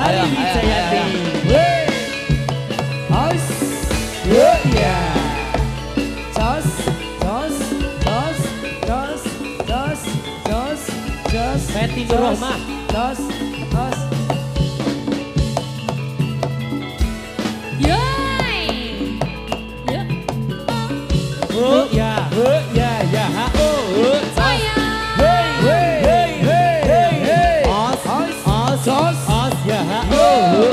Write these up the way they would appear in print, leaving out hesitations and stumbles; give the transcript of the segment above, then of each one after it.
Ari Wijayati. Os. Ya. Jos. Feti Nurrohmah. Jos. Oh ya, ha oh. Hey. Os ya ha oh.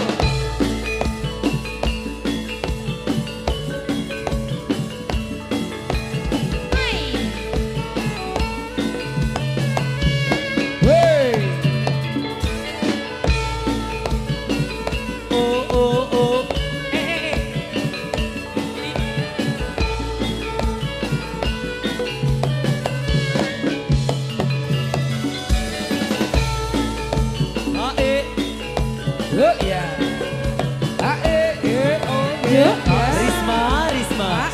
Risma.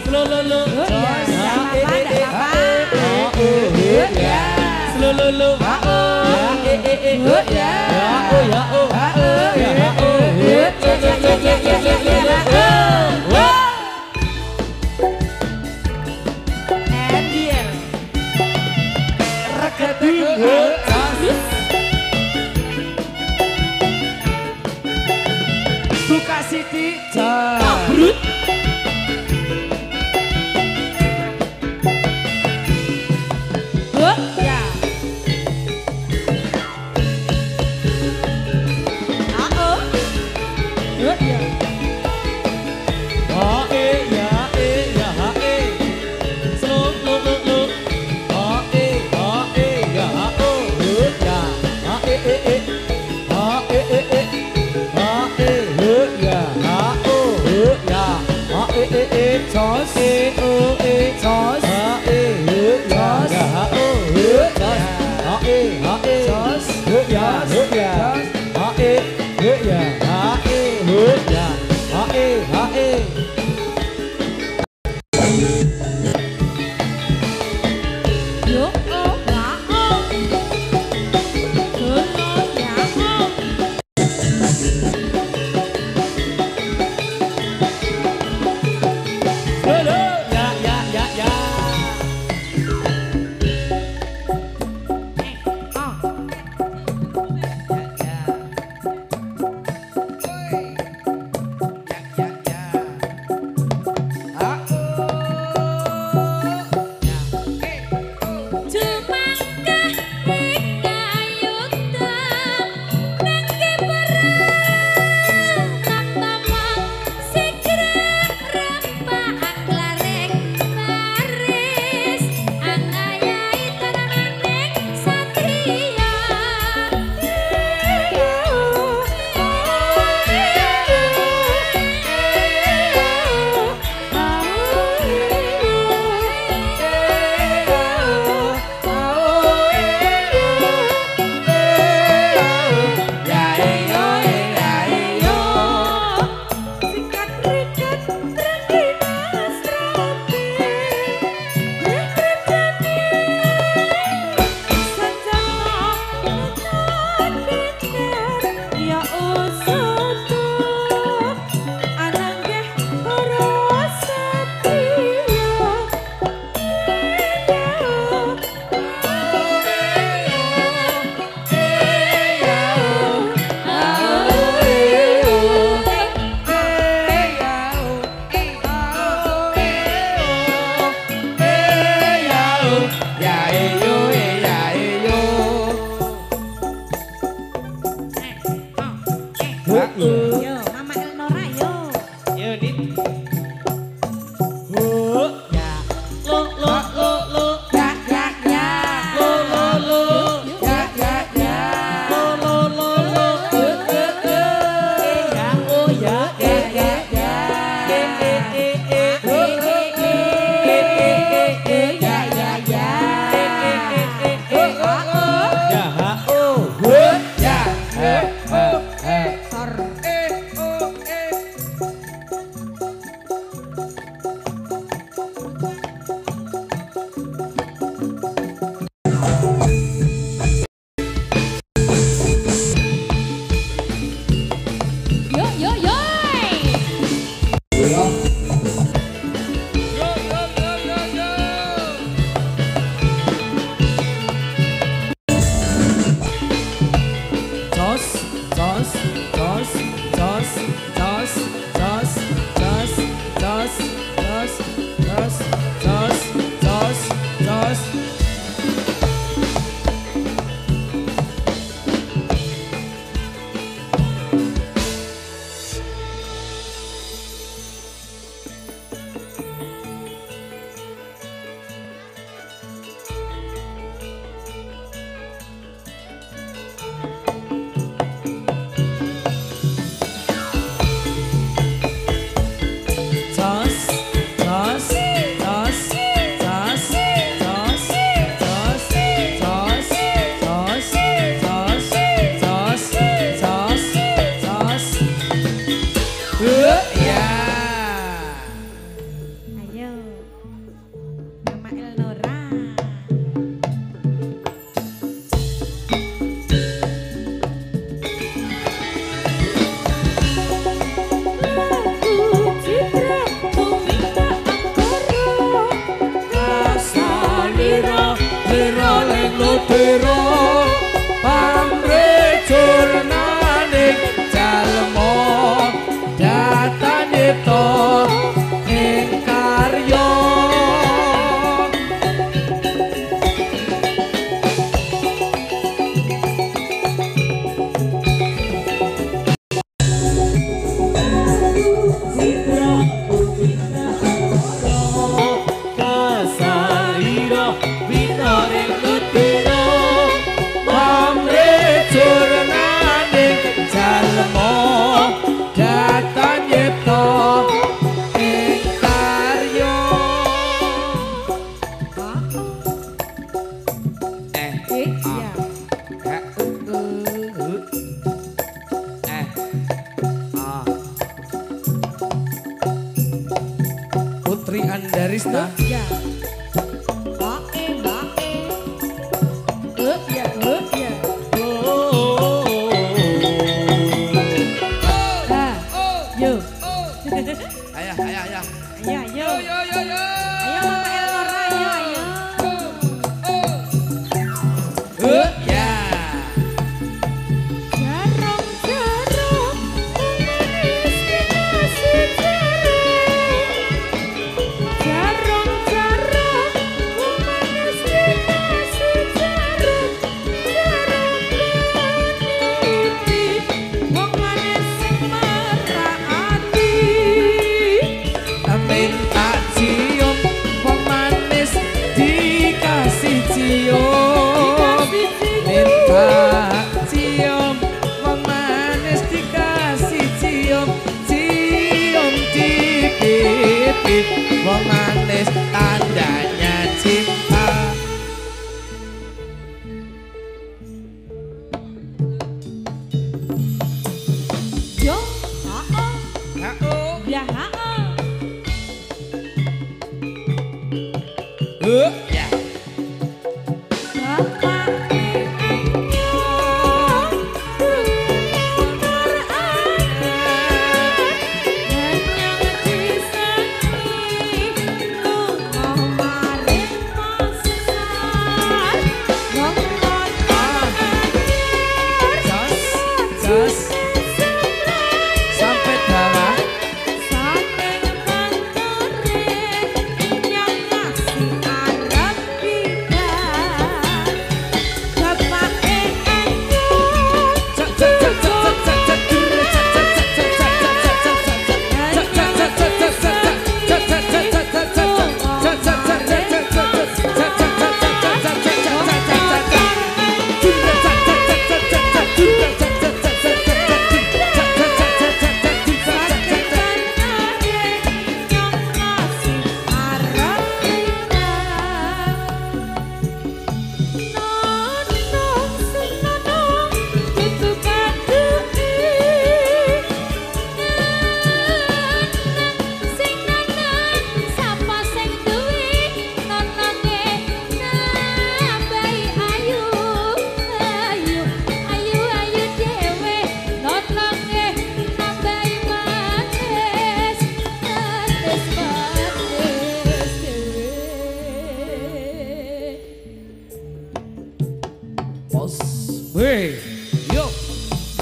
Slolo. Buka Siti. Brut.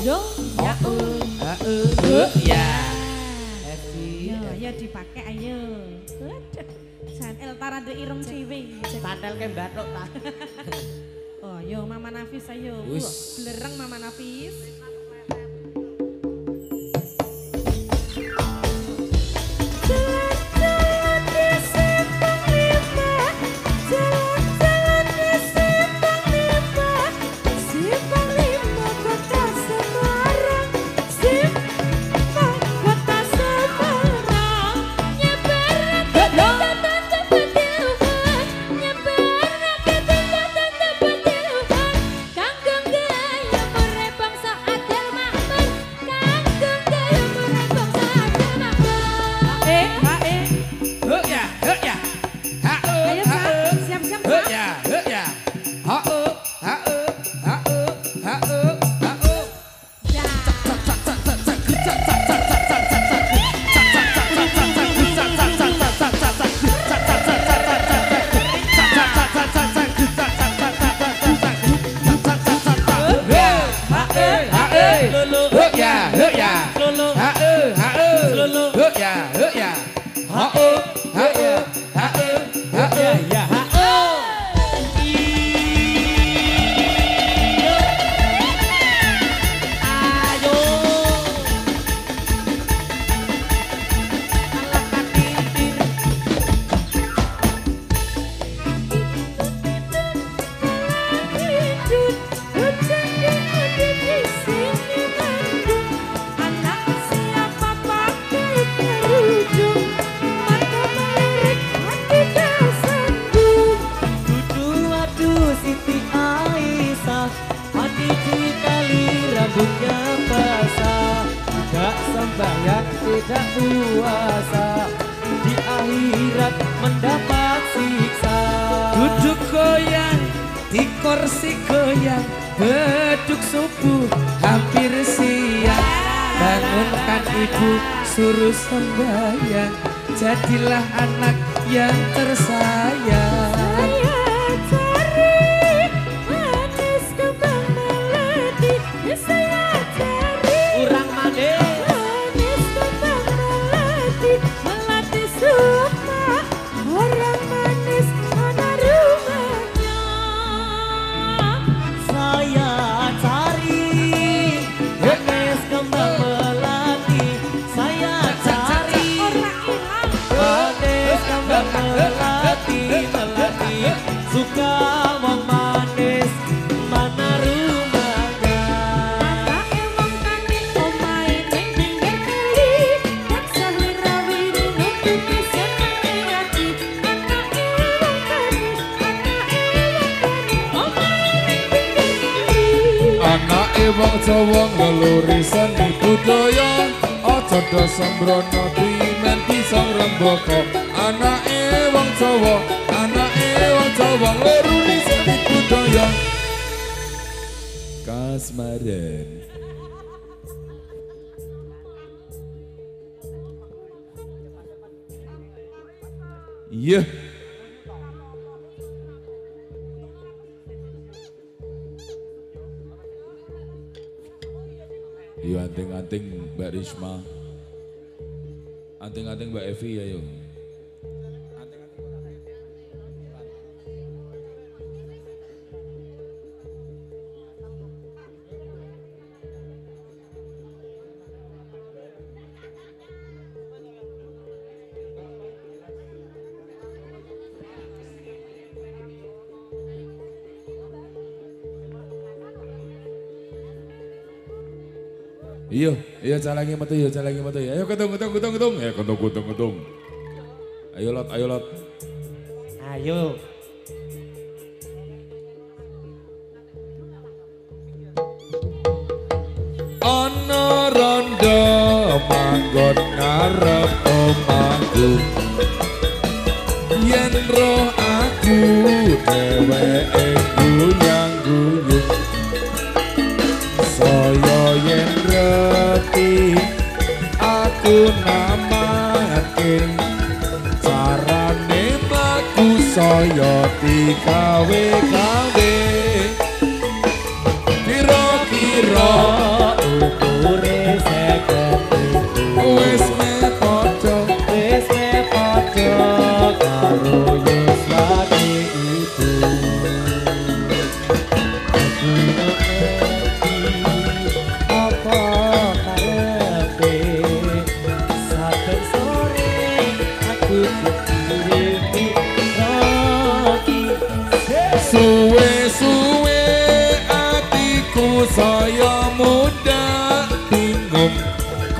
Yo, ya Ya. ya dipakai ayo. Jan Eltara de ireng ciwi. Pantel ke batok ta. Oh, yo Mama Nafis ayo. Belereng Mama Nafis. Sembahyang tidak puasa, di akhirat mendapat siksa. Duduk goyang, di kursi goyang, beduk subuh hampir siang. Bangunkan ibu, suruh sembahyang, jadilah anak yang tersayang. Suka wong manis mana rumahnya. Anake wong kanin omahe ning pinggir kali, taksah wirawiri nutupi senenge ati. Anake wong kanin omahe ning pinggir kali. Anake wong Jawa ngeluri seni budaya, aja do sembrono dimen pisang rembaka. Anake wong Jawa, anake wong Jawa ngeluri seni budaya. Kasmaran. Iya. Yo anting-anting Mbak Risma. Anting-anting Mbak Evi ya yo. Iya, iya calangi metu ya, calangi metu ya. Ayo ketung. Ya ketung. Ayo lot. Ayo. Ana rondo manggon ngarep omahku. Yen roh aku dheweke guyang-guyung. Saya yen reti aku namake carane mlaku saya digawe-gawe. Kira-kira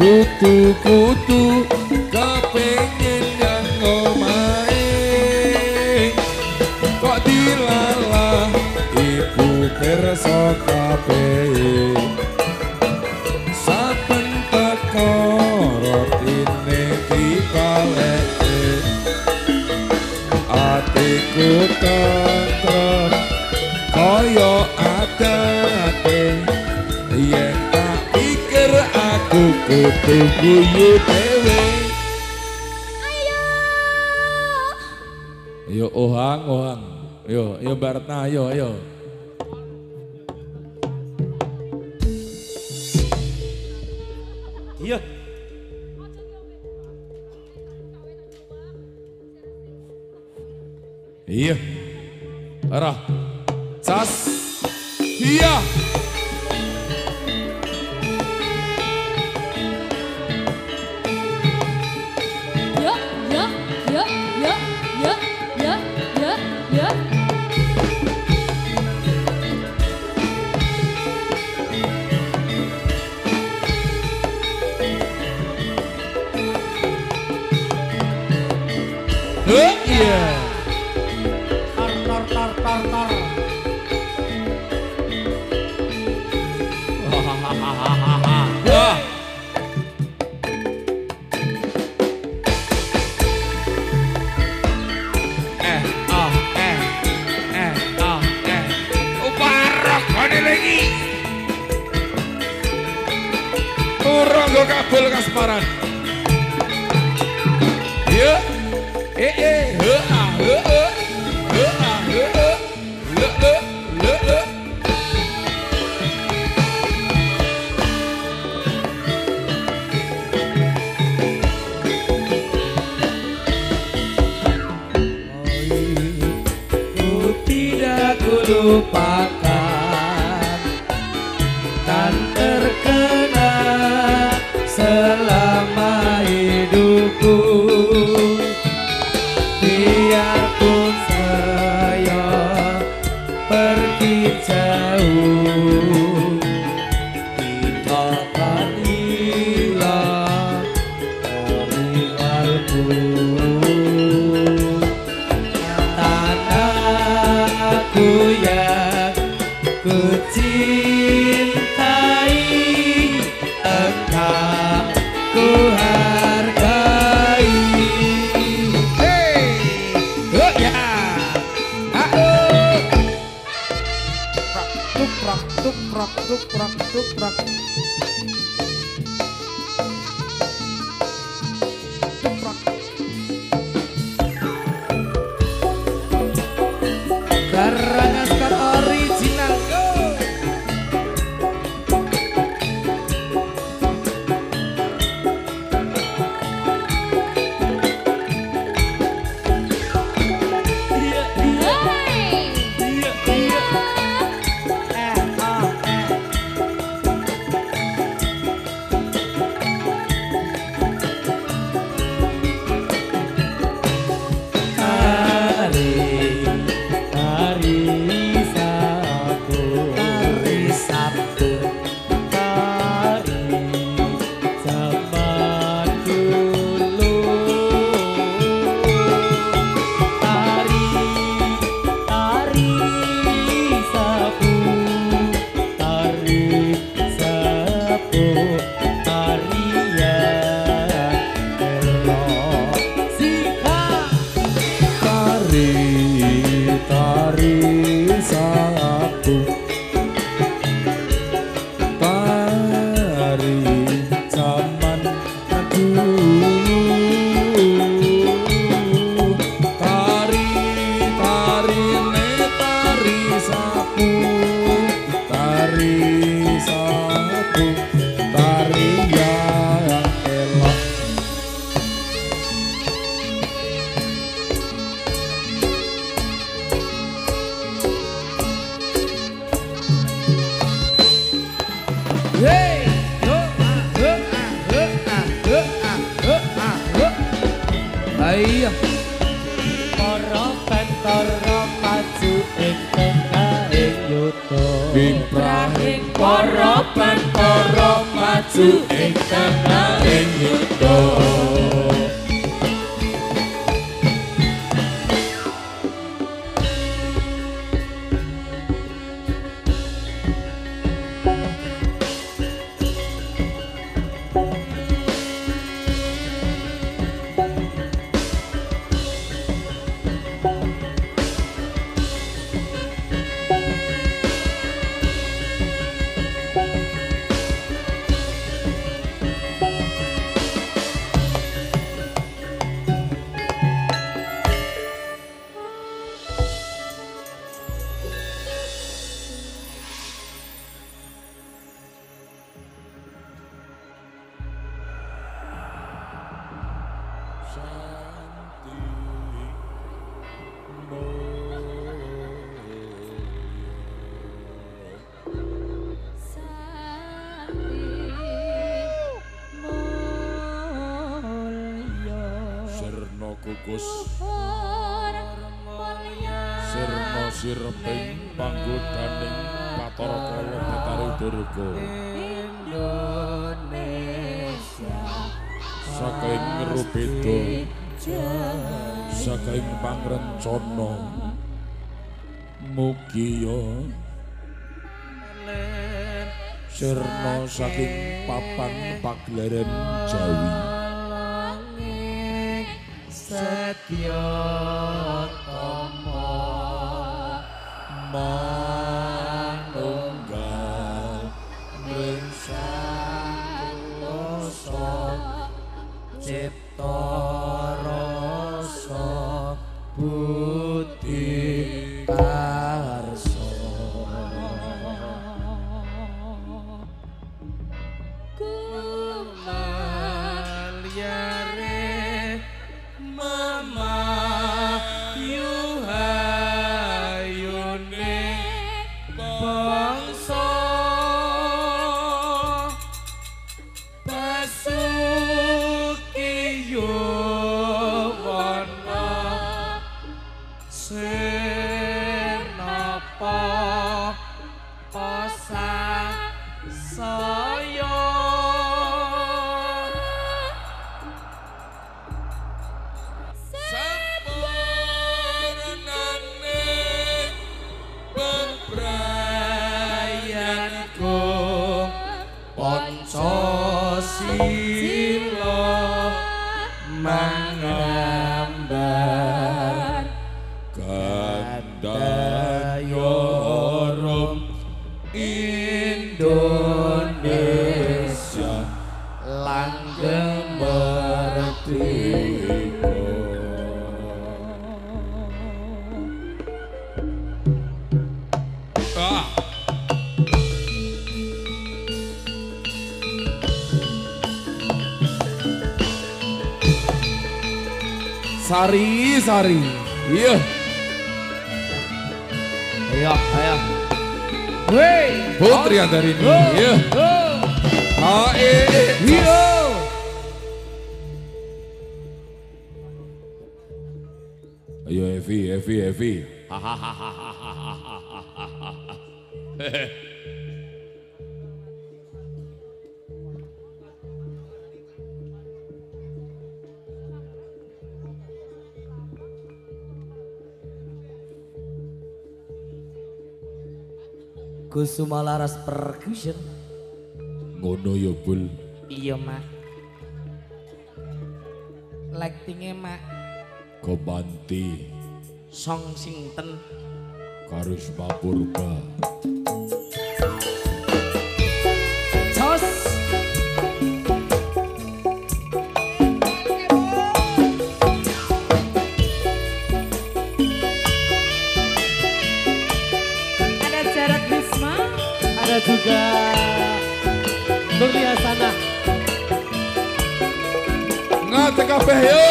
kutu-kutu kepengin yang omahe kok dilalah ibu pirsa kabeh saben teko rotine dipaleke atiku tentrem kaya adate yen tak pikir aku kudu guyu dhewe ayo ohang yo Bartna ayo Iya. iya arah cas iya iya Tor. wah Uparok kone lagi Urunggo kabel kasmaran iya lupakan kan terkenang selama hidupku biarpun saya pergi jauh tidak akan hilang dari kalbu tanahku yang ku cintai engkau ku hargai. Hey, oh ya, Tuprak. Karangaskan original go. Ayo Para pentor maju ing tengahing yuta Bimprahing para pentor maju ing tengahing Kukus Sirna sireping panggodaning Bathara Kala Betari Durga Indonesia saking Rubeda saking pangrencana mugi ya sirna saking papan pagelaran Jawi Setya Tama Manunggal Mringsatosa Cipta Rasa Budi Karsa Mangambar Gandayorum Indonesia langgeng merdeka Sari, Sari. Iya. Ayo, ayo. Wey, Putri Andarini. Iya. Yo. Ayo Evi. Kusuma Laras Percussion. Ngono ya Bul. Iya mak. Lightingnya mak. Gobanti. Song Sinten. Karisma Purba. Jos. Ada juga Nurlia Sana. Ngate kabeh yo.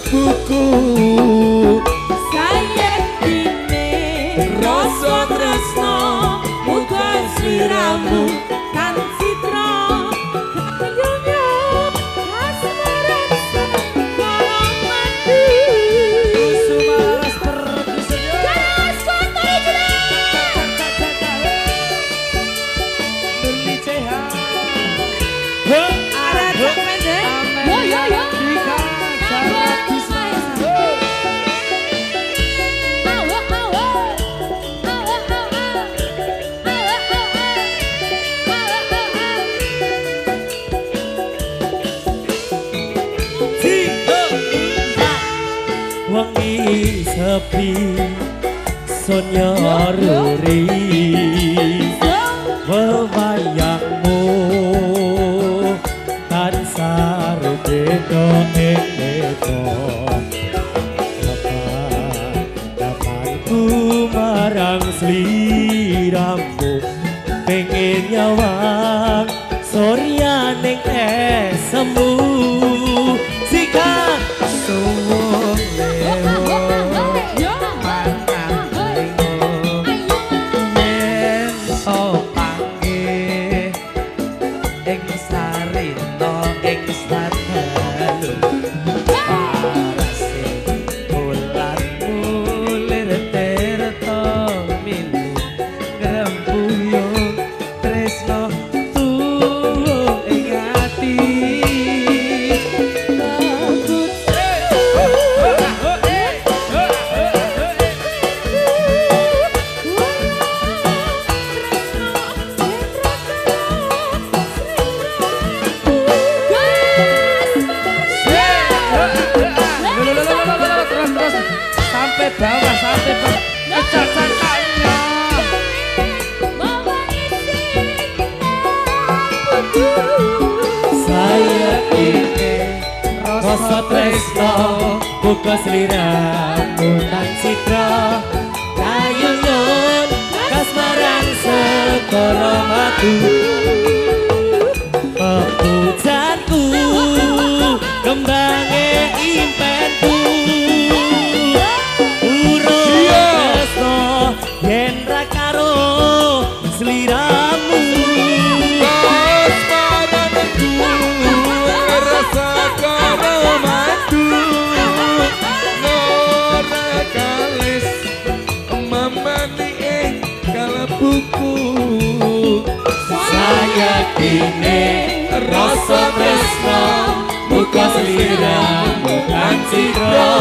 kalebuku Saya kini rasa tresno muga sliramu kan citra kayunya asmaran sekolah mati Sumaras perkusen Ganas foto original Nurli Ceha Ada Cak Pendek Amelia Dika Jarak Bisma Wengi sepi sonya ruri wewayangmu tansah beda ing neto kapanku marang sliramu pengen nyawang soryaning esemu sika Suwung lewo mangan lingo yen to panggih ing sarina ing stadalu parase bulan mulir tirta mili grempuyung tresno tuwuh ing ati terus sampai bawah sampai bawah kecacakannya saya ini rasa tresno buka sliramu dan citra kayunyun kasmaran sekara matu pepujanku kembange impenku urung tresno yen ra karo sliramu kasmaranku rasa karo madu ora kalis mamani ing kalebuku saya kini rasa tresno muka sliramu kan citra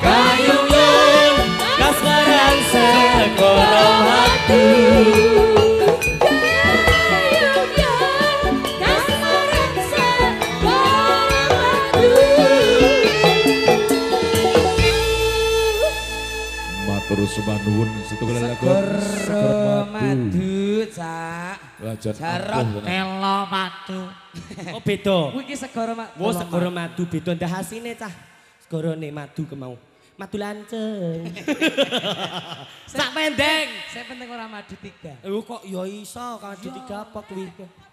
kayunyun kasmaran sekara hati matur sembah nuwun setunggal lagu Segoro madu cak Lajan jarot ampuh, tenan. telo madu oh beda kuwi iki segoro madu oh segara madu beda ndahasine cah segarane madu kemau madu lanceng sak pendeng saya penting ora madu 3 kok ya iso kadu 3 apa kuwi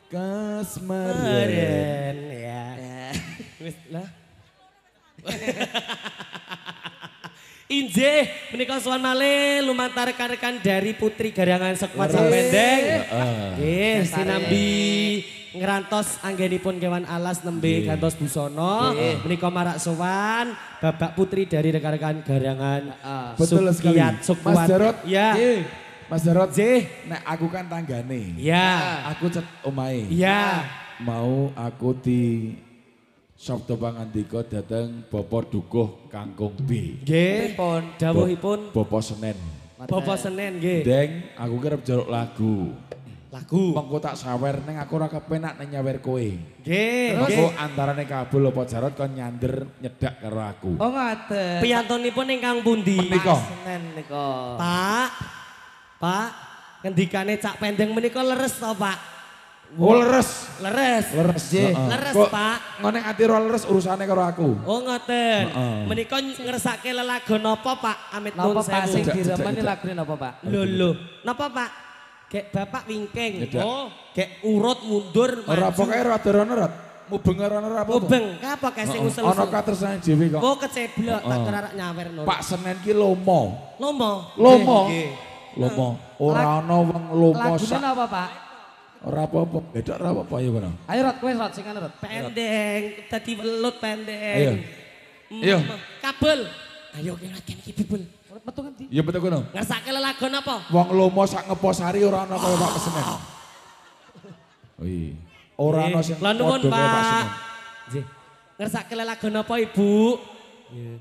kasmaran Maren ya wis lah Injih, menika sowan malih lumantar rekan-rekan dari Putri Garangan Sekuat Sak Pendeng. Nggih, sinambi ngrantos anggenipun kewan alas nembe gantos busana. Menika marak sowan Bapak Putri dari rekan-rekan Garangan. Betul sekali. Sekuat. Mas Jarot. Ya. Mas Jarot. Nggih. Nek aku kan tanggane. Ya. Aku cet omahe. Ya. Mau aku di sabda pangandika dhateng Bapak Dukuh Kangkung B. Nggih. Dawuhipun Bapak Senen. Bapak Senen nggih. Deng, aku kerep njaluk lagu. Lagu. Mengko tak sawer ning aku ora kepenak ning nyawer kowe. Nggih. Mengko antarane kabul apa Jarot kon nyander nyedak karo aku. oh ngoten Piyantunipun ingkang pundi? Menika. Senen nika Pak, ngendikane Cak Pendeng menika leres to, Pak? Oh leres. Leres. Leres. Nggih. Heeh. Leres, Kok Pak. Ngono ati ora leres urusane karo aku. Oh ngoten. Heeh. Menika ngersake lelagon napa, Pak? Amit napa nuwun Pak sing sewu. diremeni lagune napa Pak Lho, napa, Pak? Gek Bapak wingking. Nyedak. Oh, gek urut mundur Ora maju. pokoke rada rono rot. mubeng ora apa. Mubeng, apa kae sing usul. Ana katersane dhewe kok. Oh keceblok tak kira nyawer ngono. Pak Senen ki lomo. Lomo. Lomo. Ora ana wong lomo sak. Lagune apa, Pak? Ora apa-apa, bedok ora apa-apa ya kono. Ayo Rot, kowe Rot sing Rot. Pendeng, dadi welut pendeng. Ayo. Ayo. Kabel. Ayo kene iki bibul. Metu kan di. Ya betul kono. Ngersake lelagon apa? Wong lomo sak ngeposari ora ana kaya Pak Senen. Wih. Ora ana sing Lah nuwun, padha kaya Pak Senen. Pak. Nggih. Ngersake lelagon apa, Ibu? Nggih.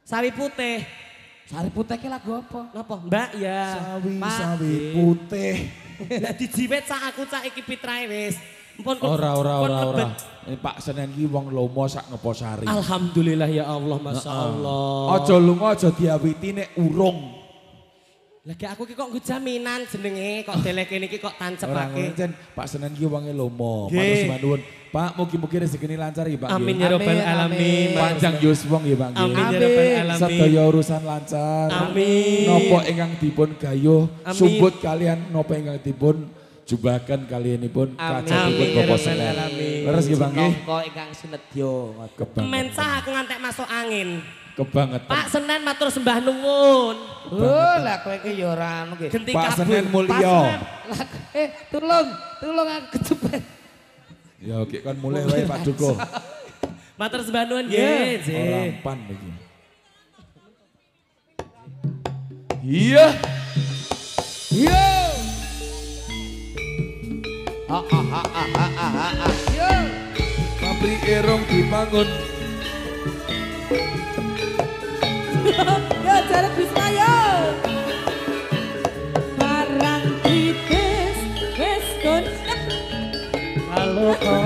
Sawi putih. Sari putih ki lagu apa? Napa? Mbak ya. Sawi putih. Lah dijiwet sak aku cak iki pitrae wis. Mpun Ora. Ini Pak Senen ki wong lomo sak ngeposari. Alhamdulillah ya Allah, Masya Allah. Aja lunga aja diawiti nek urung. Lagi aku ki kok nggo jaminan jenenge kok delek kene iki kok Ora tancepake. ngono Pak Senen ki wonge lomo. Nggih. Matur nuwun. Pak mugi-mugi rezekine lancar ya Pak. Amin ya rabbal alamin. Panjang yus wong ya Pak. Amin ya rabbal alamin. Sedaya urusan lancar. Amin. Napa ingkang dipun gayuh Amin. sumbut kalian napa ingkang dipun jubakan kalianipun kacatipun Amin ya Bapak rabbal Senen. alamin. Leres nggih Bang nggih. Kok ingkang sinedya. Mensah aku ngantek masuk angin. Kebangetan. Pak Senen matur sembah nuwun. Oh, lah kowe ki ya ora anu ki. Genti Pak kabul. Senen Pas, mulya. Senen. Tolong aku kecepet. Ya oke kan mulai wae Pak Duko. Matur sembah nuwun nggih, Ji. Orang pan iki. Iya. Yo. Yo. Pabrik erong dibangun. Yo jarak bisa yo. Barang kritis wis konsep. Halo kok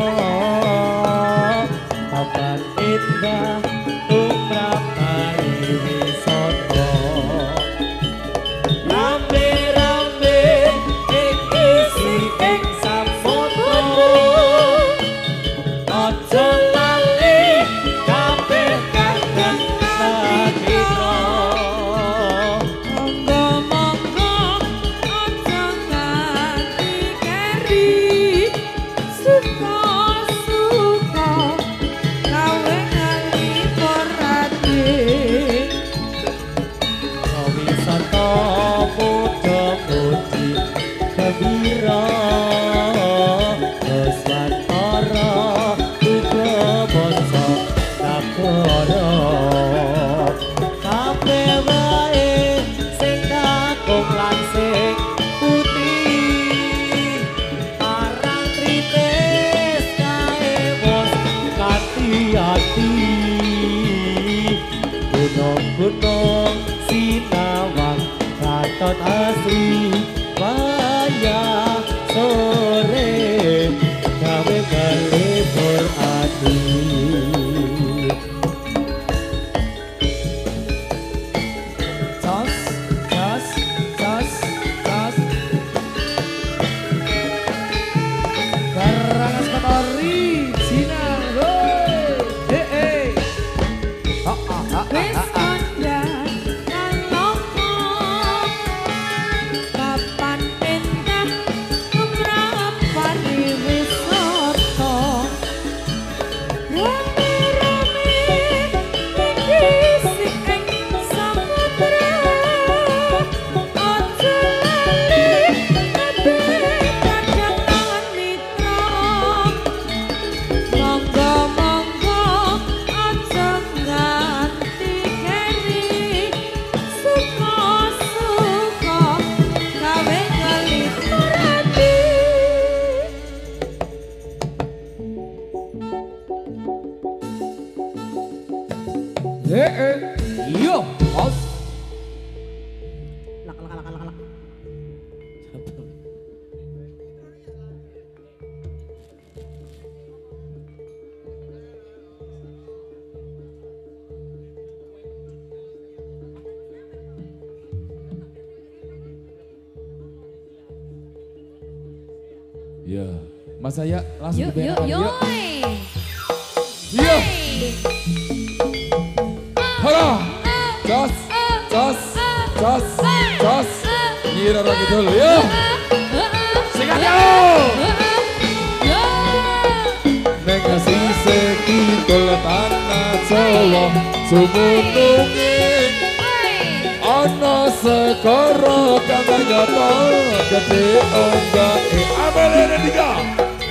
kapan indah tumrap hari wisata. Rambe-rambe isi ing samudra. Aja lali kabeh kadang sakira. Monggo-monggo aja nganti keri. Suka-suka gawe ngalipur ati. Wisata muda-mudi gembira. Nuswantara uga bangsa nagara. Kabeh wae sing kakung lan sing putih. Arang tritis kae bos hati-hati. Gunung-gunung sinawang katon asri. Wayah sore gawe ngelipur ati. Jos, jos, jos, jos. Karangan Katori Cina. Wis kondang nang loko. Kapan endah tumrap pariwisata. Rame-rame tinggi ing samudra. Aja lali kabeh kadang mitra. Monggo-monggo aja nganti keri. Suka-suka gawe ngelipur ati. Yo, bos. Lak. Ya, Mas saya langsung Yuk, dibayar. yuk. Iya. Halo. Jos, jos, jos, jos. Nyira ra gitu lho. Yo. Sing yo. kidul tanah Jawa sumunungi ana segara kang nyata gede ombake amelene tiga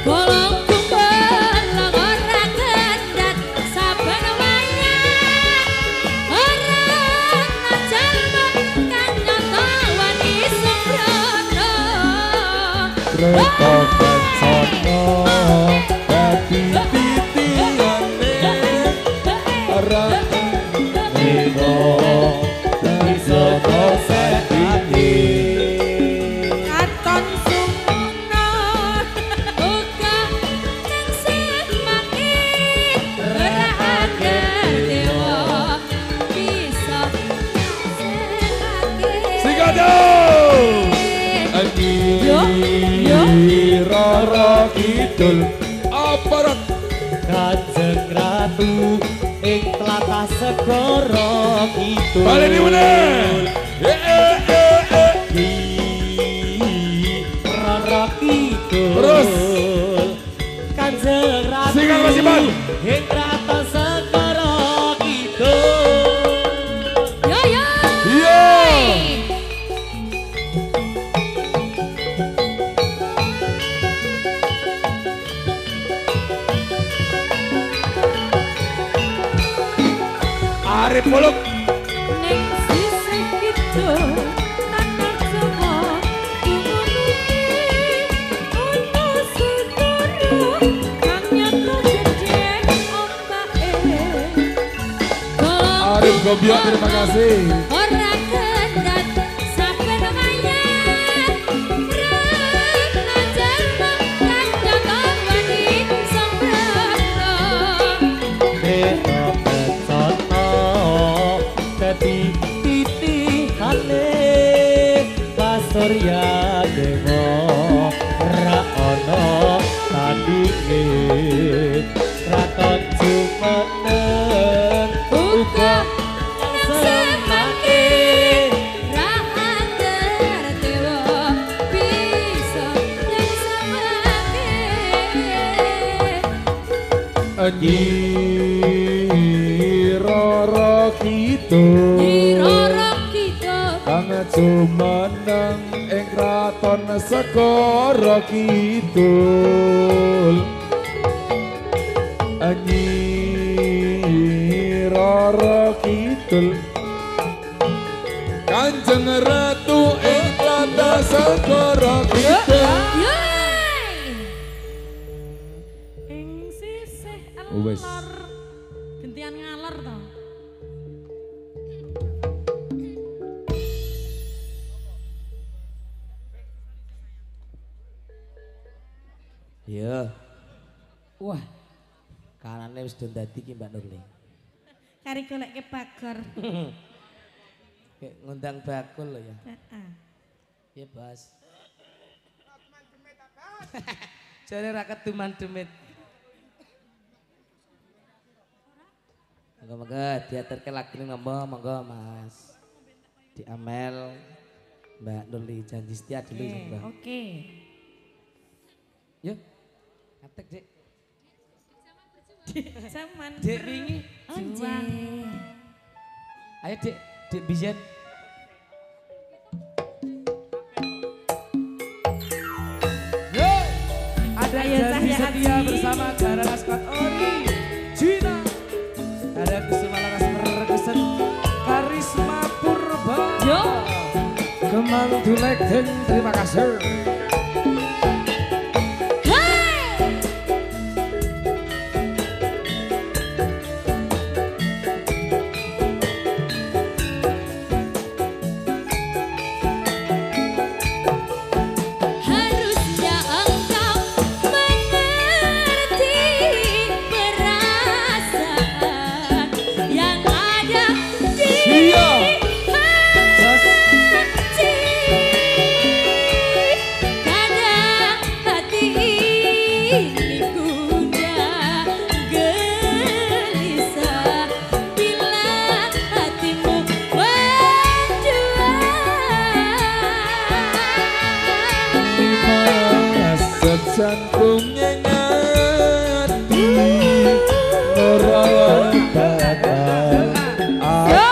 Golong kumpul ora gendat saben wayah orang jalma kang nyata wani sembrono Reko kencono dadi titiane ora nino bisa kosetini katon sumuna uga nang semake ora agar dewa bisa semake Sigado Rara Kidul aparat Kanjeng Ratu ing tlatah segara kidul. baleni meneh Rara Kidul. Terus. Kanjeng Ratu Singan Mas Iman. ing tlatah segara kidul. yo yo iya Arif Muluk ning sisih kidul tanah Jawa tumungi ana segara kang nyata gede ombake Arif Gobiak terima kasih ora gendat saben wayah rena jalma kang nyata wani sembrono Beta kesono dadi titihane Pasurya Dewa ra ana tandinge Raton Jumeneng uga nang semake rahater dewa bisa nang semake Anyi Rara Kidul diroro kita kang jumeneng ing kraton segara kidul Anyi Rara Kidul Kanjeng Ratu ing tlatah segara kidul Yoi! Ing sisih Wes. elor gentian ngalor to. Ya. Wah. Kanane wis do dadi ki Mbak Nurli. Kari goleke bagor. Kayak ngundang bakul lho ya. Heeh. Ya, Bos. Jare ra keduman demit. Monggo-monggo diaturke lagine monggo Mas. Di Amel Mbak Nurli janji setia dulu monggo. Oke. Yuk. Atek, Dik. Zaman Dik wingi juang. Ayo Dik, Dik Bizen. Ada Ayo, janji Cahya setia Haji. bersama Garang Askat Ori Cina. Ada Kusuma Laras Perkusen Karisma Purba. Yo. Kemang Dulek Deng, terima kasih. Hai. Harusnya engkau mengerti perasaan yang ada di Iya. hati.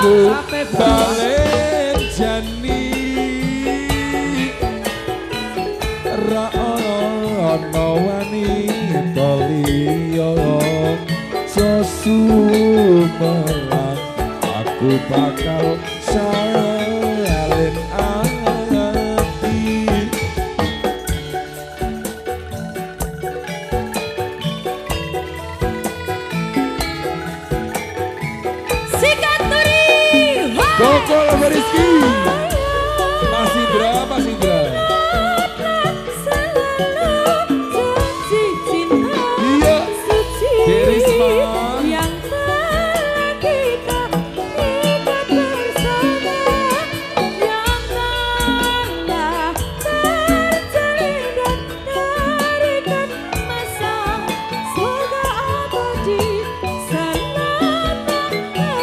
aku sampai bawah. balen jani ra ono wani liya sesumelan aku bakal salin ati. Sikat turi. Gokol Rizky. Mas Indra, Mas Indra. Iya. Derisma. Yang telah kita ikat bersama, yang telah terjalin dan terikat masa, semoga abadi selama-lamanya.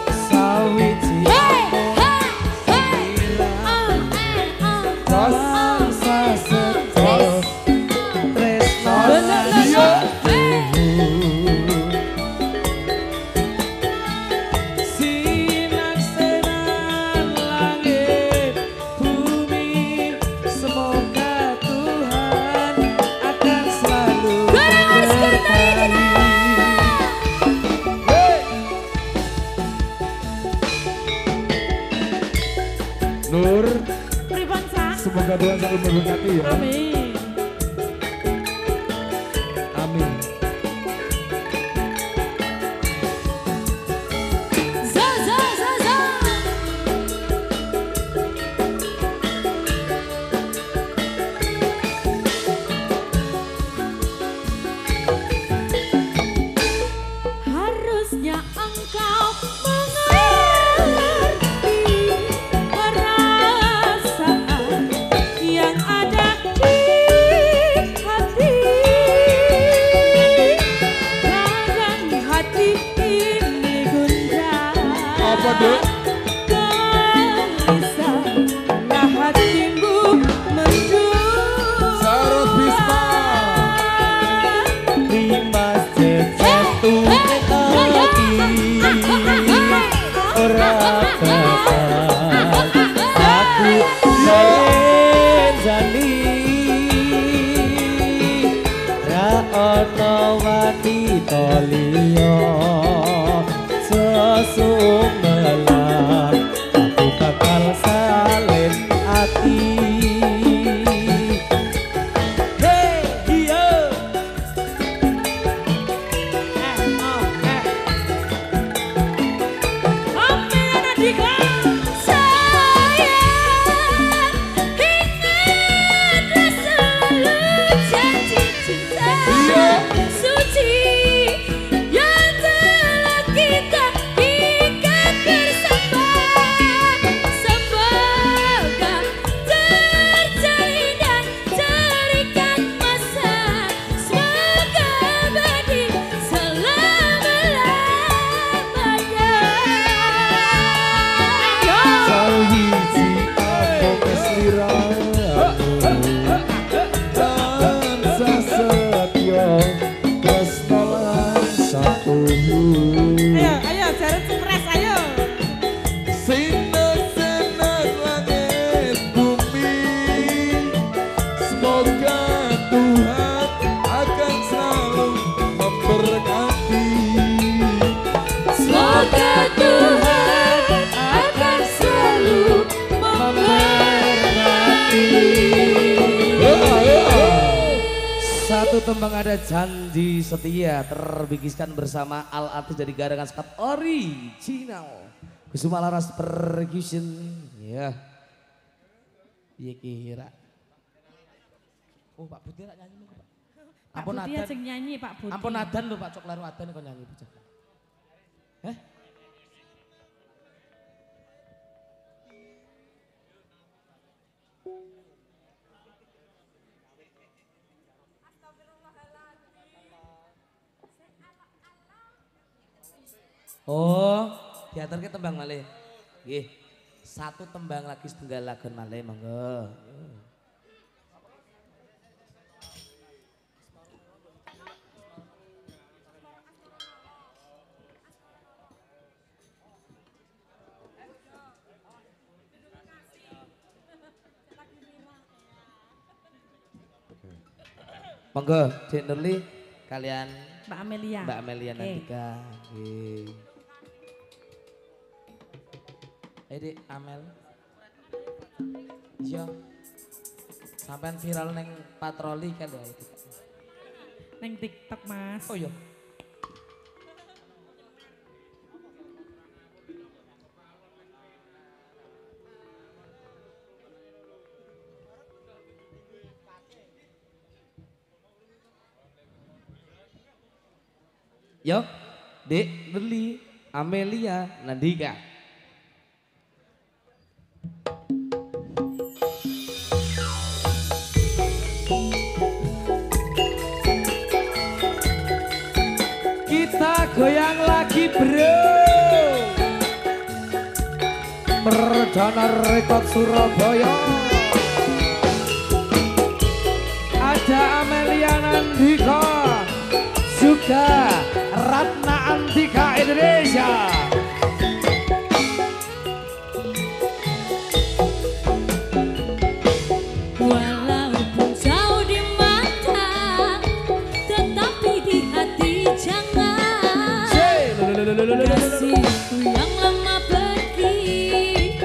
Sawiji Hey, hey, hey. rasa setia tresno Iya. sinaksenan langit bumi, semoga Tuhan akan selalu memberkati. Nur, Pripun, Sa? semoga Tuhan selalu memberkati ya. Amin. Amin. Za, za, za, za. Harusnya engkau mengerti perasaan yang ada di hati. Kadang hati ini gundah. Apa, Dek? Gelisah, nah hatimu mendung. Sarot Bisma. Limas jatuh kaki ora aku jani ra ono wanita liya sesumelan aku bakal salin ati. Hey, iya. Amin Andika. Sayang, ingatlah selalu janji cinta suci yang telah kita ikat bersama. Semoga terjalin dan terikat masa, semoga abadi selama-lamanya. Sawiji aku kesliramu tansah setya tresno lan satu. Ayo, jaret stres, ayo. Sinar-sinar langit bumi, semoga Tuhan akan selalu memberkati. Semoga Tuhan akan selalu memberkati. Satu tembang ada janji setia terbikiskan bersama Al Artis dari Garangan Sekat original Kusuma Laras Percussion ya. Iya kira. Oh Pak Putih rak nyanyi Pak. Pak Ampun Putih adan. aja nyanyi Pak Putih. Ampun adan lho Pak Cok Laru adan kok nyanyi bocah. Heh? Oh, diaturke tembang malih. Nggih. Satu tembang lagi setunggal lagon malih monggo. Monggo Dek Nurli kalian Mbak Amelia. Mbak Amelia Oke. Nandika. Nggih. Ayo Dik, Amel. Iya. Sampean viral neng patroli kan lho. Neng TikTok Mas. Oh iya. Yo, Dek Nurli, Amelia Nandika. Kita goyang lagi bro. Perdana rekod Surabaya. Ada Amelia Nandika, juga Ratna Antika Indonesia. Walaupun jauh di mata, tetapi di hati jangan. Kasihku yang lama pergi,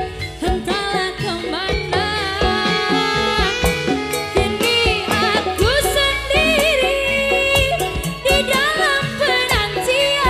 entahlah kemana. Kini aku sendiri di dalam penantian.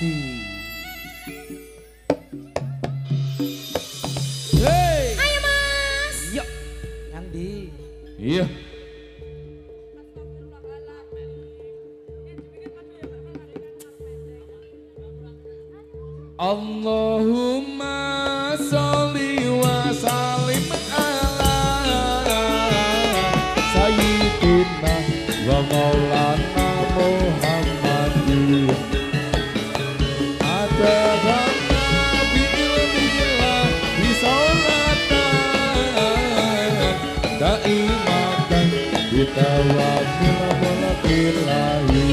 Lesti. Hey. Ayo Mas. Yuk. Nandi. Iya. Allahumma sholli wa sallim ala sayyidina wa maulana Muhammadin adada nabi ilmillah bisolatan daimatan bitawakil mulkilahi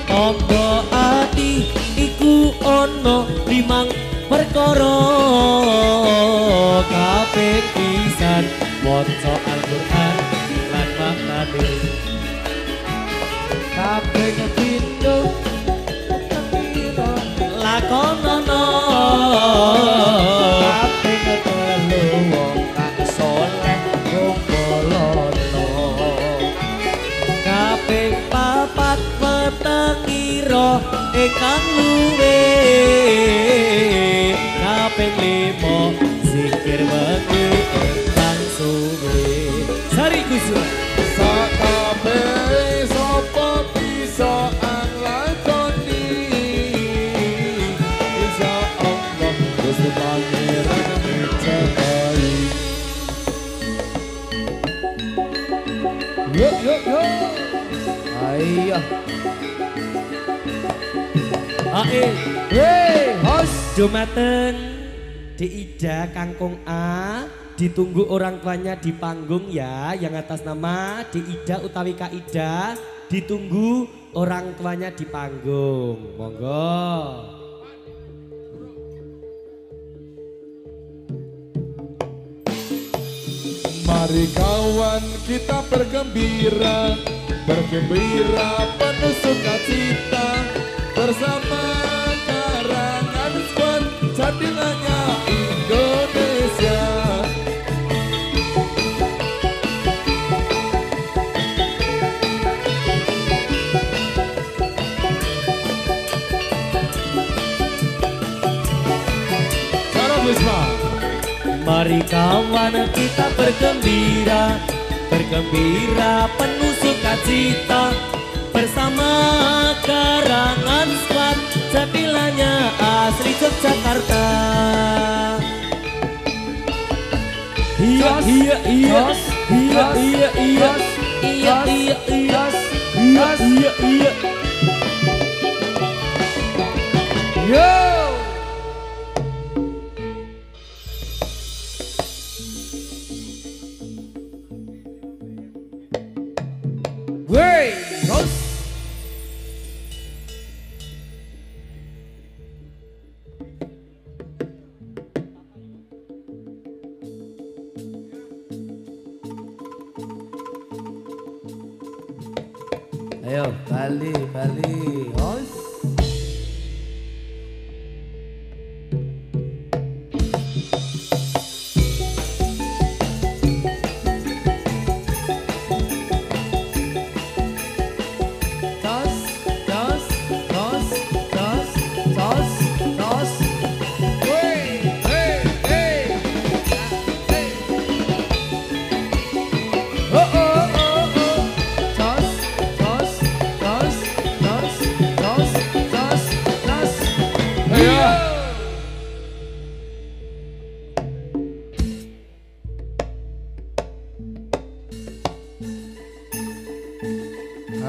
Tangga ati iku ana limang perkara kabeh pisan maca Al-Qur'an lan maknane Kabeh ngepindo lakonono kabeh ngetelu wong kang saleh kumpulana. kaping papat petengira ingkang luwe kaping lima zikir wengi ingkang suwe sari kusuk sakabeh sapa bisa anglakoni insya Allah Gusti Pangeran mencapai. Yuk yuk yuk. Ayo. ae Hey, host. Jumaten di Ida Kangkung A ditunggu orang tuanya di panggung ya yang atas nama di Ida utawi Kak Ida ditunggu orang tuanya di panggung monggo. Mari kawan kita bergembira, bergembira penuh sukacita bersama karangan squad jadilahnya Indonesia. Cara Wisma. Mari kawan kita bergembira, bergembira penuh sukacita bersama karangan squad jadilahnya asli Yogyakarta. Iya iya iya iya iya iya iya iya iya iya iya iya. Yo. Wey, host. Ayo, Bali, Bali, host.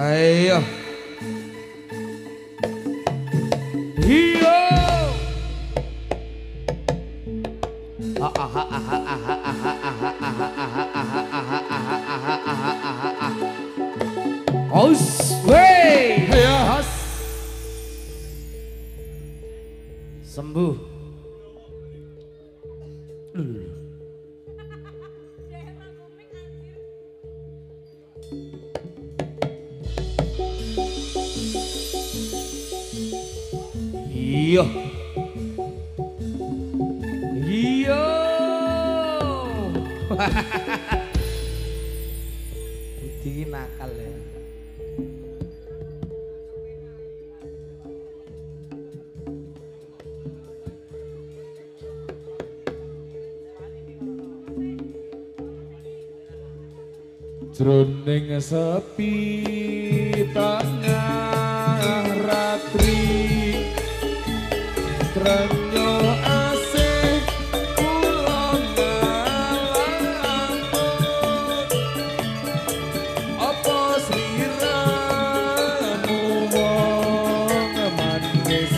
Ayo. Hiyo. Aus, wey. Ya. Sembuh. Iya. Iya. Budi nakal ya. Jroning sepi tengah ratri Trenyo asih kula ngalamun Apa sliramu wong manis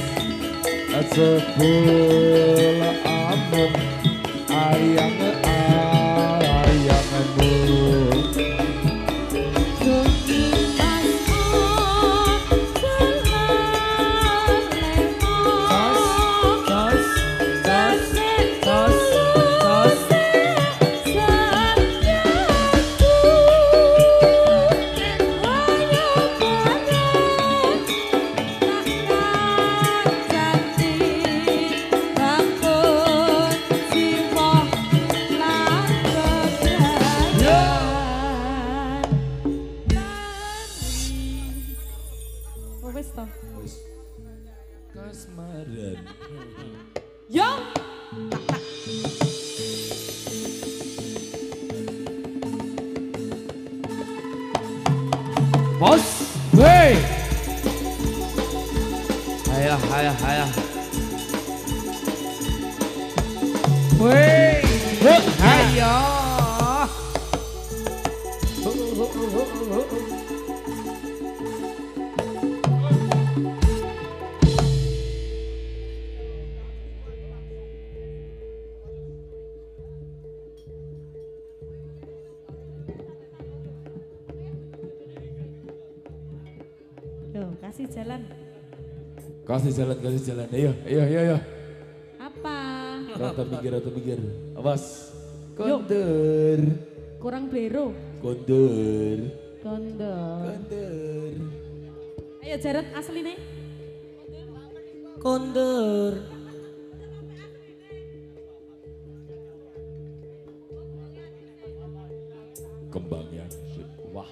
Jebul amun ayang-ayangmu kasmaran. Yo. Bos, wey. Ayo, ayo, ayo. Wey, ayo. Yo, kasih jalan. Kasih jalan. Ayo, ayo. Apa? Rata mikir. Awas. Kondur. Kurang blero. Kondur. Kondor. Kondur. Ayo Jared asli nih. Kondur. Kembangnya. Wah.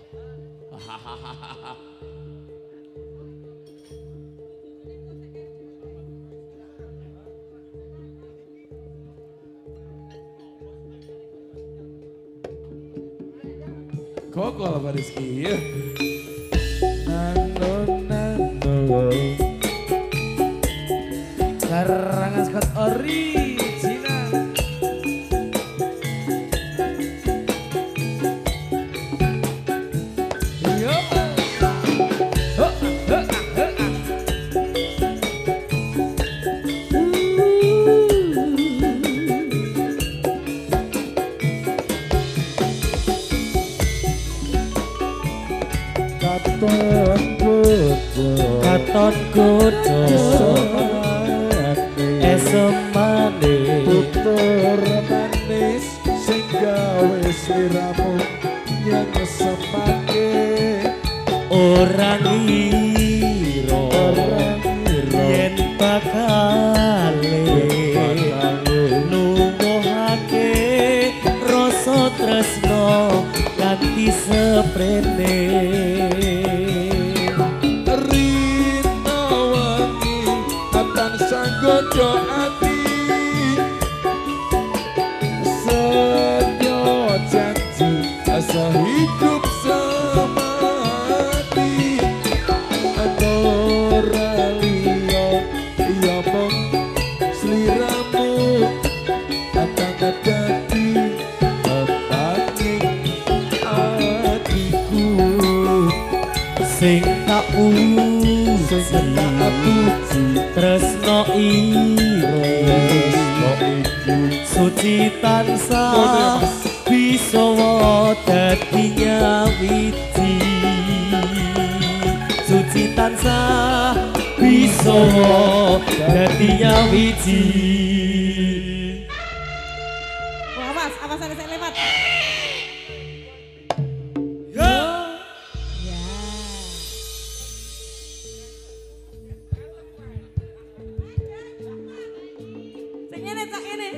Kokol Pak Rizky ya. Nano. Karangan Scott original. Yo. Katon kudu esemane Tutur manis sing gawe sliramu yen sepake orang iro yen bakale nuwuhake rasa tresno nganti seprene Rina wangi atan sanggodo ati Sedyo janji asa hidup semati Ora liya iya mong sliramu Atang dadi pepanging atiku sing tak puji tresno iro suci tansah bisa dadi nyawiji suci tansah bisa dadi nyawiji Awas, sampai saya lewat. Sing ngene cak ngene.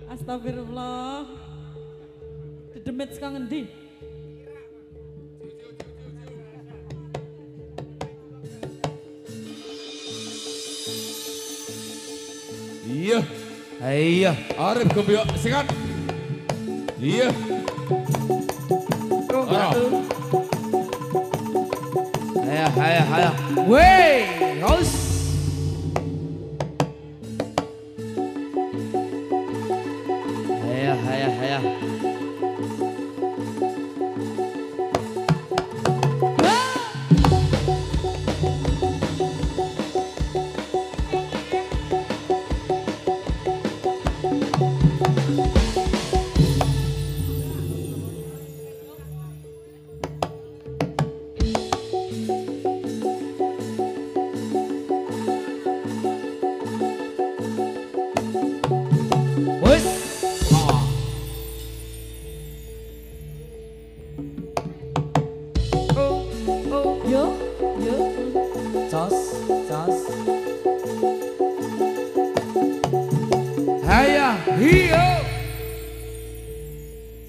Astagfirullah. Dedemet saka ngendi? Iya. Iya. Arif Gembyo, sikat. Iya. Ayo. Wey, hos. Ayo. Wes. Yo. Jos. Haya, hiyo.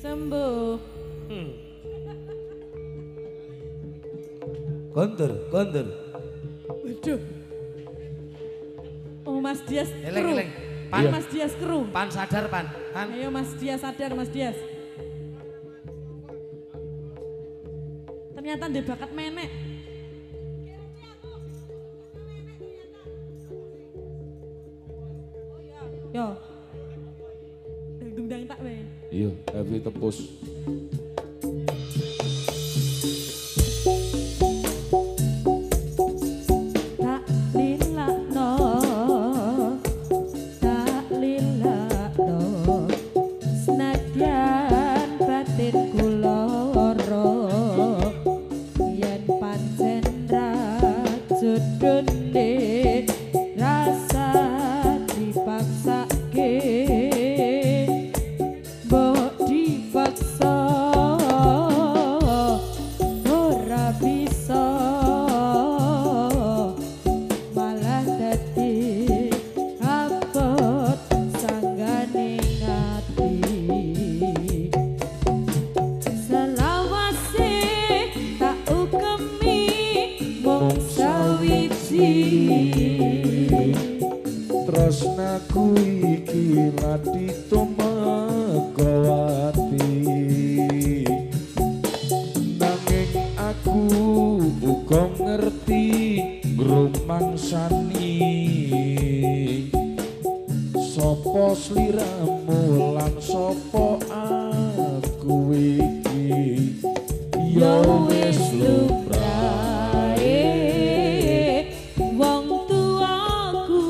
Sembuh. Kontur. Waduh. Oh Mas Dias kru. Eleng. Pan Mas Dias kru. Pan sadar, Pan. Ayo Mas Dias sadar Mas Dias. Ternyata dia bakat menek. Yo. Dangdung tak we. Iya, Evi tepus. Tak lilakno. Senadyan batin kula lara yen pancen rajodone rasa dipaksake mbok dipaksa ora bisa malah dadi abot sanggane ngati selawase tak ukemi mung sawiji Tresnaku iki lati tumegawati nanging aku uga ngerti ngrumangsani sapa sliramu lan sapa aku iki ya wis lumrahe wong tuaku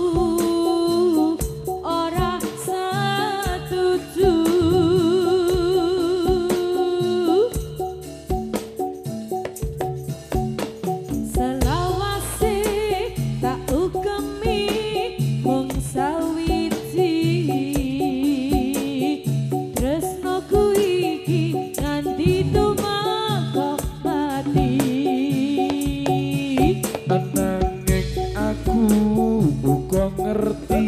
ora setuju selawase tak ukemi mung sawiji tresnoku iki nganti tumeka mati nanging aku uga ngerti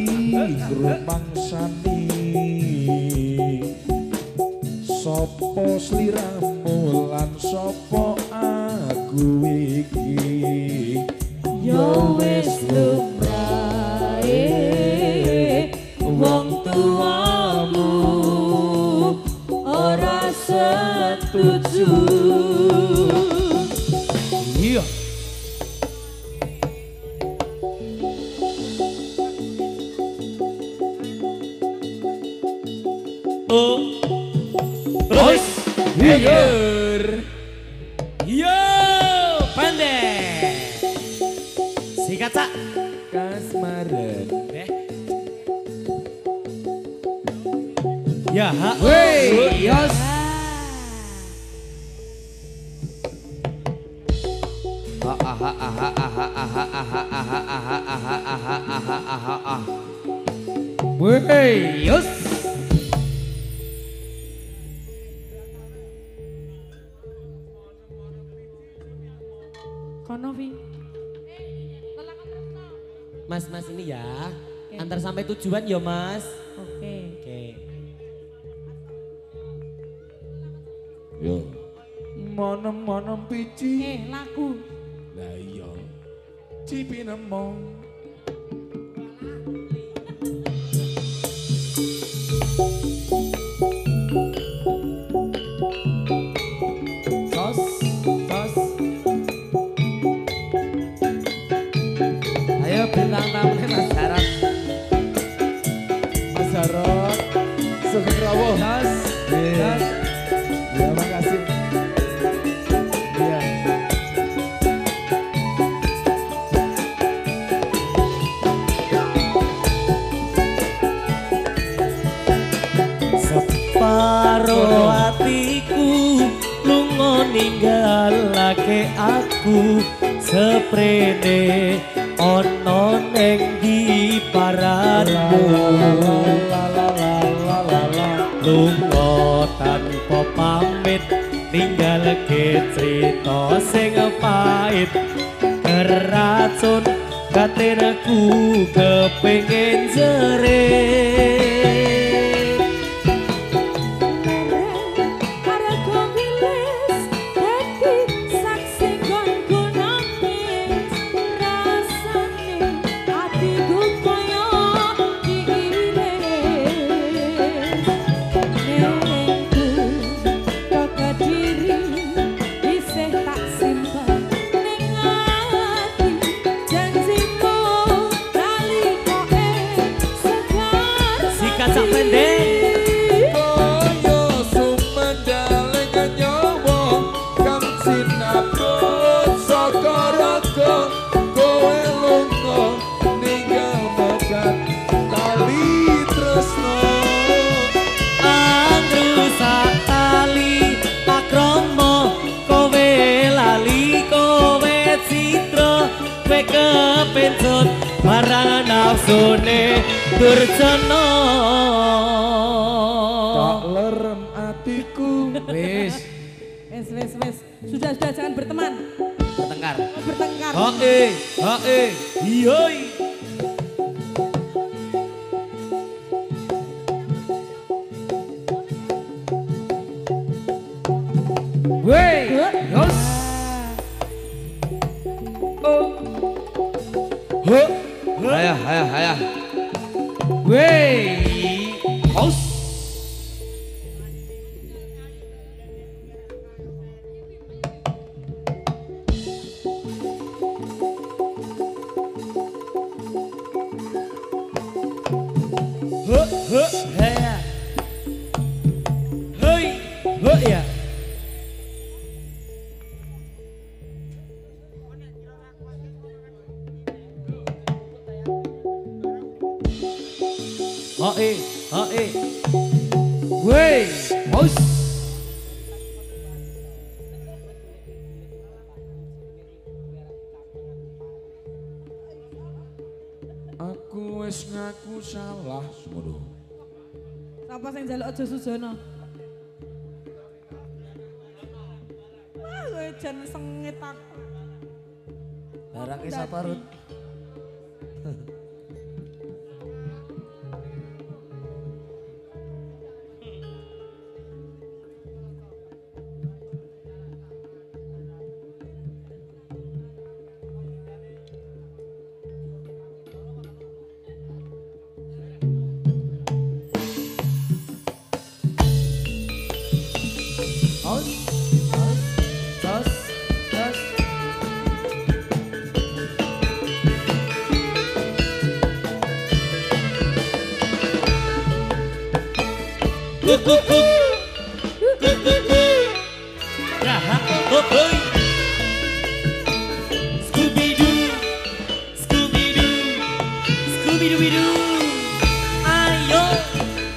ngrumangsani sapa sliramu lan sapa aku iki ya wis lumrahe wong tuamu ora setuju Iya. Terus. Hiyer. Yo, pandai. Sikat Cak. kasmaran Ya, ha. Wey, yos. Wey, yos. kono Vi Mas ini ya. Antar sampai tujuan ya, Mas. oke Oke. yo monem-monem pici laku lah iya cipi nemong ninggalake aku seprene ono neng di paranmu lunga tanpa pamit ninggalake cerita sing pahit keracun katiraku kepengin jerit kepencut para nafsune durjana tak lerem atiku Wis, Sudah jangan berteman. bertengkar. Bertengkar. Iyoi. Wey, yos. Ayah. Wey, hos. Ya. Wey, hos. aku wis ngaku salah semono Sapa sing njaluk aja sujono? Wah, kowe jan sengit aku. Barangnya sapa Rut? Ayo,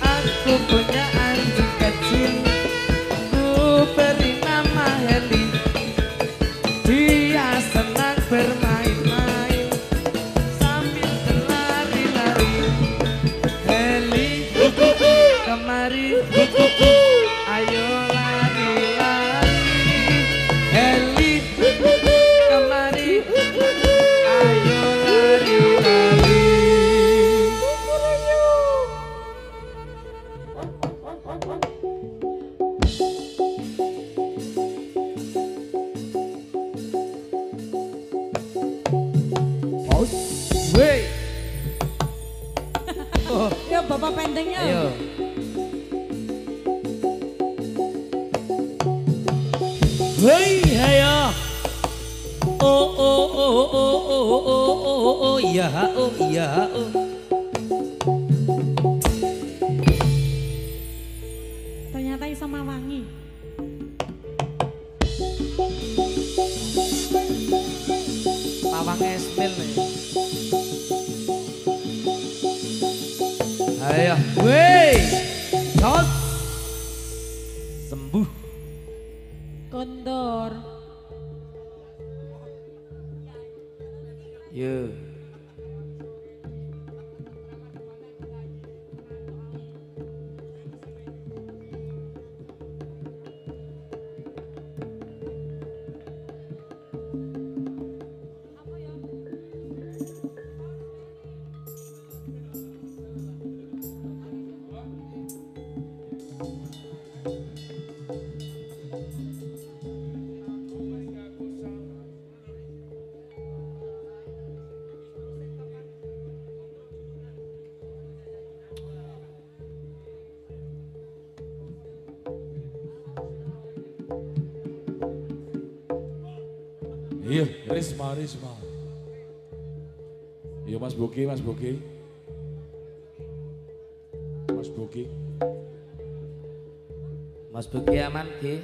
Aku punya anjing kecil, ku beri nama Heli. Dia senang bermain-main sambil berlari-lari. Heli, kemari, ayo lari-lari. Heli, kemari, ayo lari-lari. Wey, Ya bapak pendengnya. ayo. hei, ayo. Oh, iya, oh. Ternyata iso mawangi. Pawang esmil nih. Ayo, wey, tos, sembuh. Kondor. Yo. Iya, Risma. Iya Mas Bogi. Mas Bogi. Mas Bogi aman, Ki.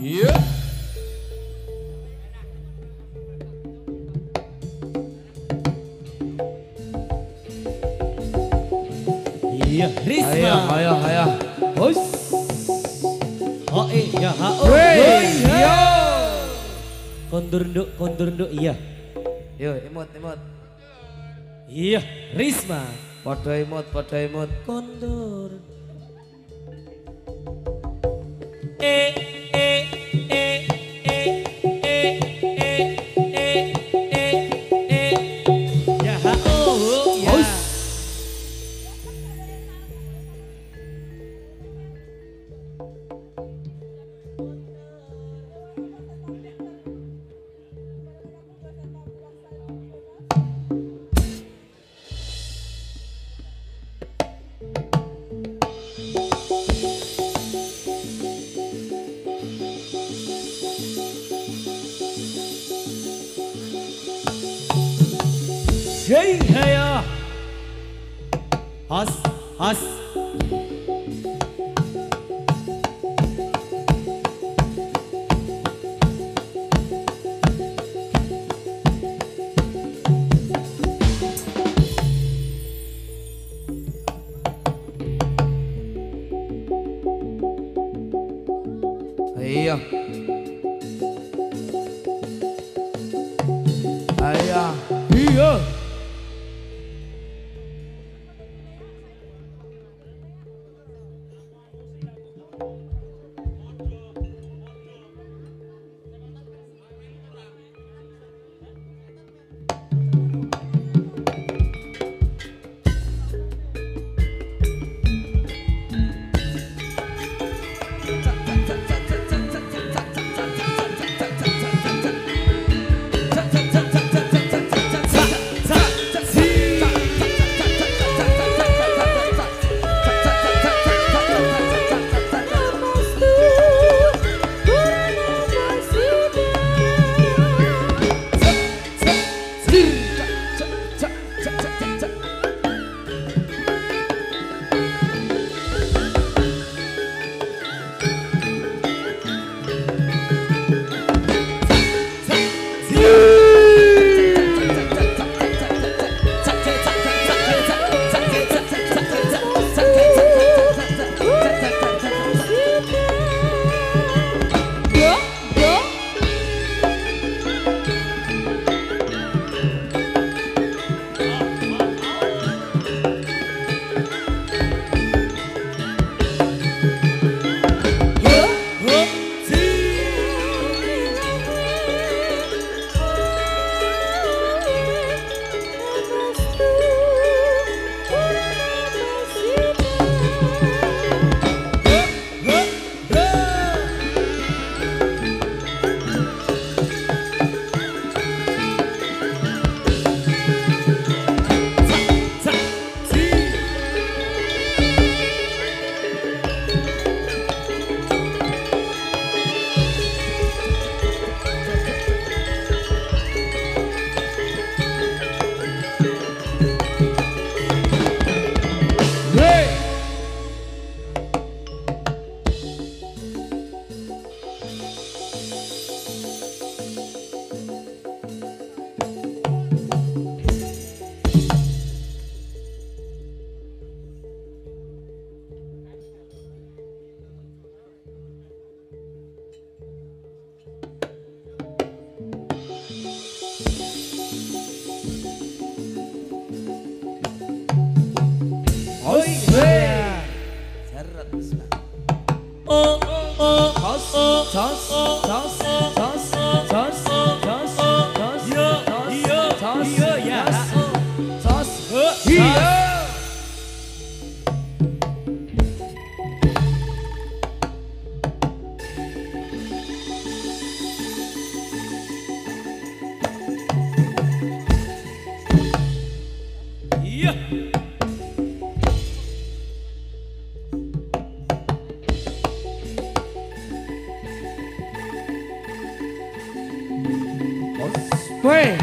Iya. Iya, Risma. Ayo. Hus. Oh iya, Yo. kondur nduk, iya. Yo, imut. Iya, Risma. Podo imut. Kondur. Ya, ya. Jai Haya. Has. Iya. Ayo. Iya. Barat. Oh oh Jos, oh jos, jos, jos, jos, jos, jos, Yo, jos, yo, jos, yo, ya. jos, jos, Iya. Iya. Weh.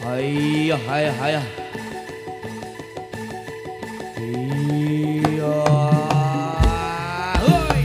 Hayya, hayya, hayya. Iya. Hoi.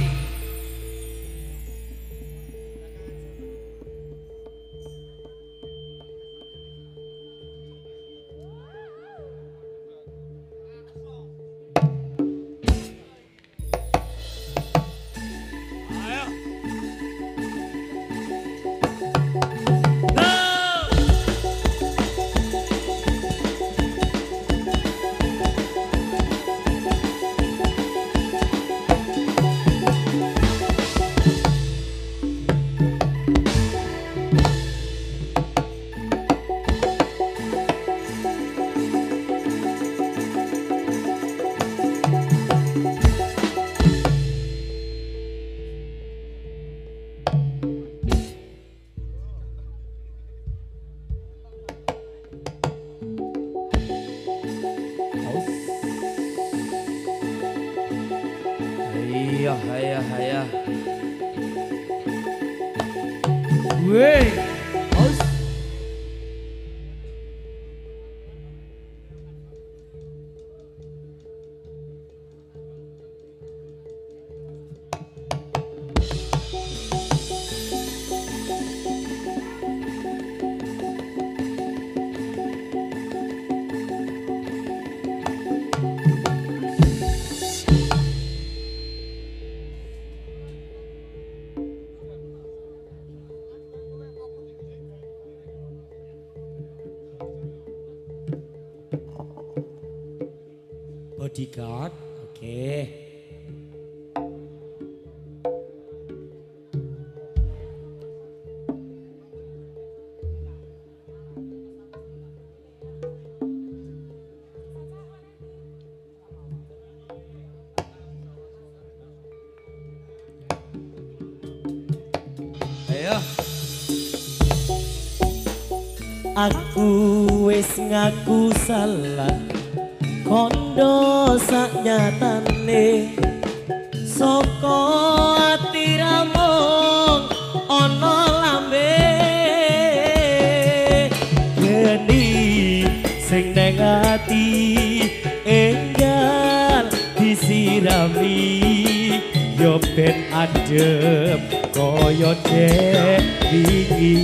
Hayya, hayya, hayya. Weh. Aus. Bodyguard, oke. Ayo. Aku wis ngaku salah kondo sak nyatane saka ati ramong ana lambe geni sing nang ati enggal disirami yo ben adem kaya dek wingi.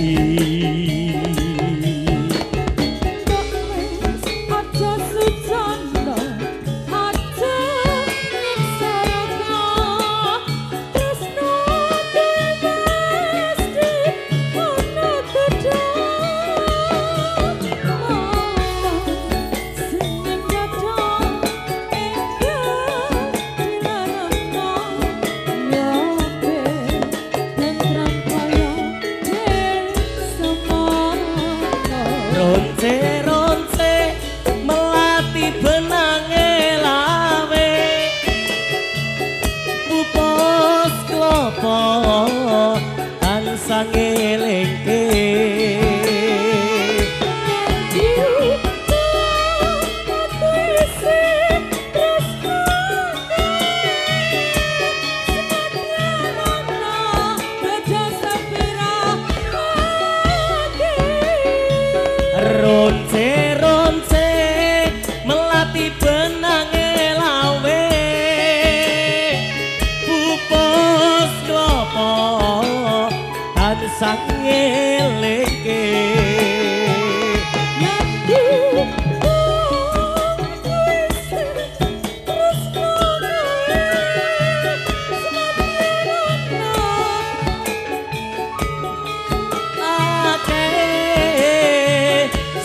Ronce-ronce melati benange lawe pupos klopo tansah ngelingke Ronce-ronce melati benange lawe pupos klopo tansah ngelingke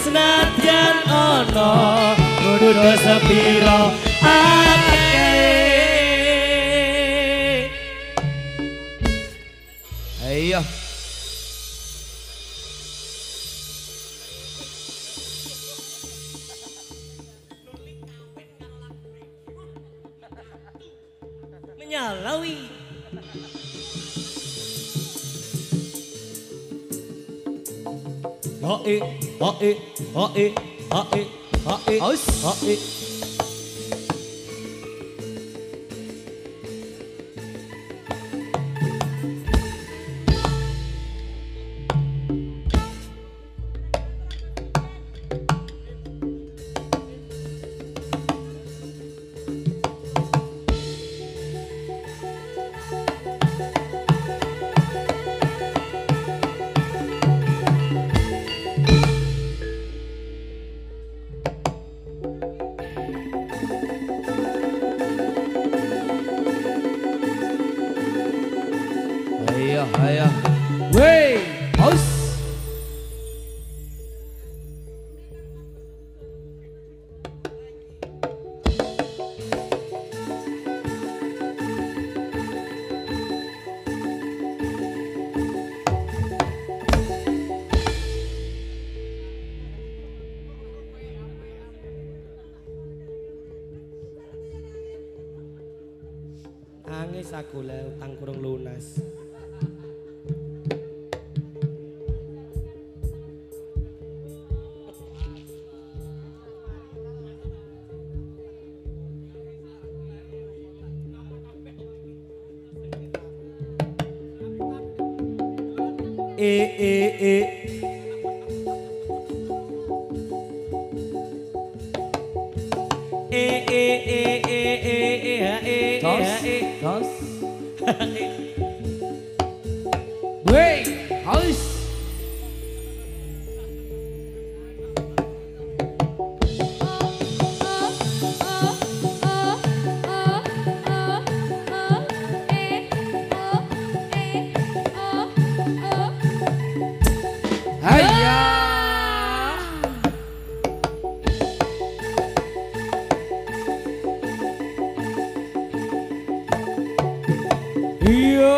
senadyan ono kudu sepiro akeh Nyalawi. Hae, hae, hae, hae, hae, hae. Ayo, wey, haus. Nangis aku lah utang kurang lunas. Tos. Wey, haus. Hayya. Iya.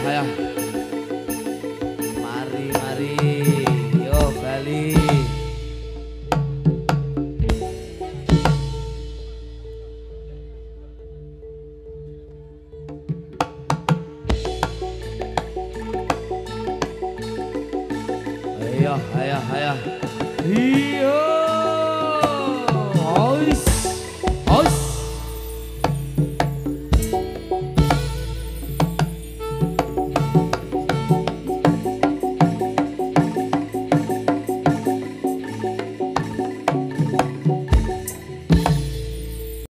Ayo. Mari. Yo, Bali. Ayo. Iya. Haus.